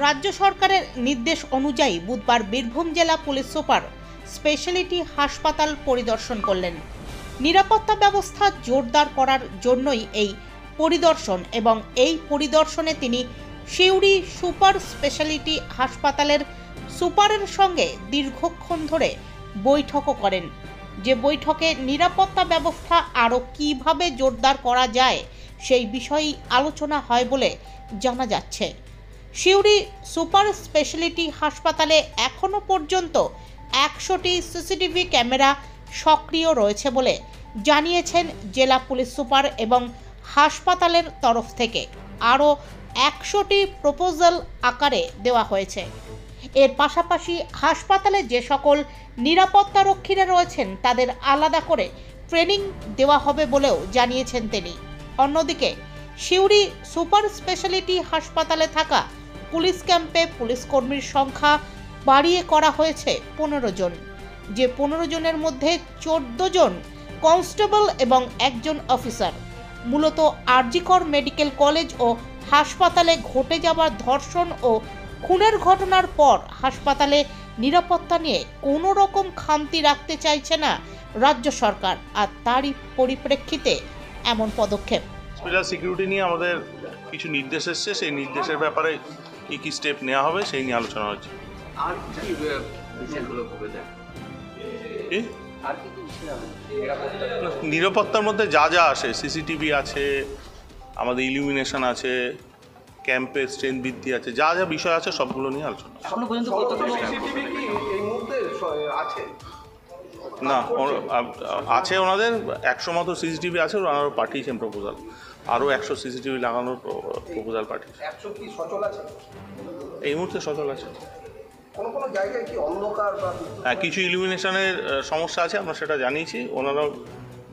রাজ্য সরকারের নির্দেশ অনুযায়ী বুধবার বীরভূম জেলা পুলিশ সুপার স্পেশালিটি হাসপাতাল পরিদর্শন করলেন। নিরাপত্তা ব্যবস্থা জোরদার করার জন্যই এই পরিদর্শন এবং এই পরিদর্শনে তিনি সিউড়ি সুপার স্পেশালিটি হাসপাতালের সুপারের সঙ্গে দীর্ঘক্ষণ ধরে বৈঠকও করেন। যে বৈঠকে নিরাপত্তা ব্যবস্থা আরও কীভাবে জোরদার করা যায় সেই বিষয়েই আলোচনা হয় বলে জানা যাচ্ছে। সিউড়ি সুপার স্পেশালিটি হাসপাতালে এখনও পর্যন্ত 100টি সিসিটিভি ক্যামেরা সক্রিয় রয়েছে বলে জানিয়েছেন জেলা পুলিশ সুপার এবং হাসপাতালের তরফ থেকে আরও 100টি প্রপোজাল আকারে দেওয়া হয়েছে। এর পাশাপাশি হাসপাতালে যে সকল নিরাপত্তারক্ষীরা রয়েছেন তাদের আলাদা করে ট্রেনিং দেওয়া হবে বলেও জানিয়েছেন তিনি। অন্যদিকে সিউড়ি সুপার স্পেশালিটি হাসপাতালে থাকা পুলিশ ক্যাম্পে পুলিশ কর্মীর সংখ্যা বাড়িয়ে করা হয়েছে 15 জন। যে 15 জনের মধ্যে 14 জন কনস্টেবল এবং একজন অফিসার। মূলত আরজিকর মেডিকেল কলেজ ও হাসপাতালে ঘটে যাওয়া ধর্ষণ ও খুনের ঘটনার পর হাসপাতালে নিরাপত্তা নিয়ে কোনো রকম খামতি রাখতে চাইছে না রাজ্য সরকার, আর তারই পরিপ্রেক্ষিতে এমন পদক্ষেপ। স্পেশাল সিকিউরিটি নিয়ে আমাদের কিছু নির্দেশ এসছে, সেই নির্দেশের ব্যাপারে কী কী স্টেপ নেওয়া হবে সেই নিয়ে আলোচনা হচ্ছে। আর কি বিষয়গুলো হবে দেখ নিরাপত্তার মধ্যে যা যা আসে, সিসিটিভি আছে, আমাদের ইলুমিনেশন আছে, ক্যাম্পের স্ট্রেন্থ বৃদ্ধি আছে, যা যা বিষয় আছে সবগুলো নিয়ে আলোচনা। এখনো পর্যন্ত কতগুলো সিসিটিভি কি এই মুহূর্তে আছে? না, আছে ওনাদের 100 মতো সিসিটিভি আছে, ওনারা পাঠিয়েছেন প্রপোজাল। আরও 100 সিসিটিভি লাগানোর প্রপোজাল পাঠিয়েছে। 100 কি সচল আছে? এই মুহূর্তে সচল আছে। কোনো কোনো জায়গায় কি অন্ধকার বা হ্যাঁ, কিছু ইলুমিনেশনের সমস্যা আছে, আমরা সেটা জানিয়েছি, ওনারাও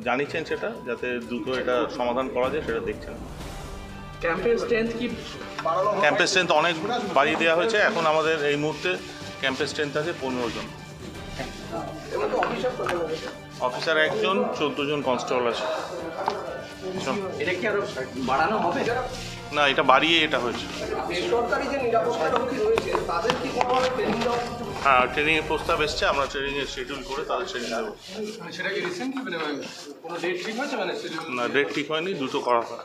জানিয়েছেন সেটা, যাতে দ্রুত এটা সমাধান করা যায় সেটা দেখছেন। ক্যাম্পের স্ট্রেংথ কি বাড়ানো হবে? ক্যাম্পের স্ট্রেন্থ অনেক বাড়িয়ে দেওয়া হয়েছে। এখন আমাদের এই মুহূর্তে ক্যাম্পের স্ট্রেন্থ আছে 15 জন। এবার তো অফিসার কত হয়েছে? অফিসার 1 জন, 14 জন কনস্টেবল আছে। এটা কি আরো বাড়ানো হবে? না, এটা বাড়িয়ে এটা হয়েছে। বেসরকারি যে নিরাপত্তারক্ষী রয়েছে তাদের কি কোনোভাবে ট্রেনিং দেওয়া হচ্ছে? হ্যাঁ, ট্রেনিংয়ের প্রস্তাব এসছে, আমরা ট্রেনিংয়ের শিডিউল করে তাদের ট্রেনিং দেবো। সেটা কি রিসেন্টলি কোনো ডেট ঠিক হয়েছে? না, ডেট ঠিক হয়নি, দ্রুত করা হয়।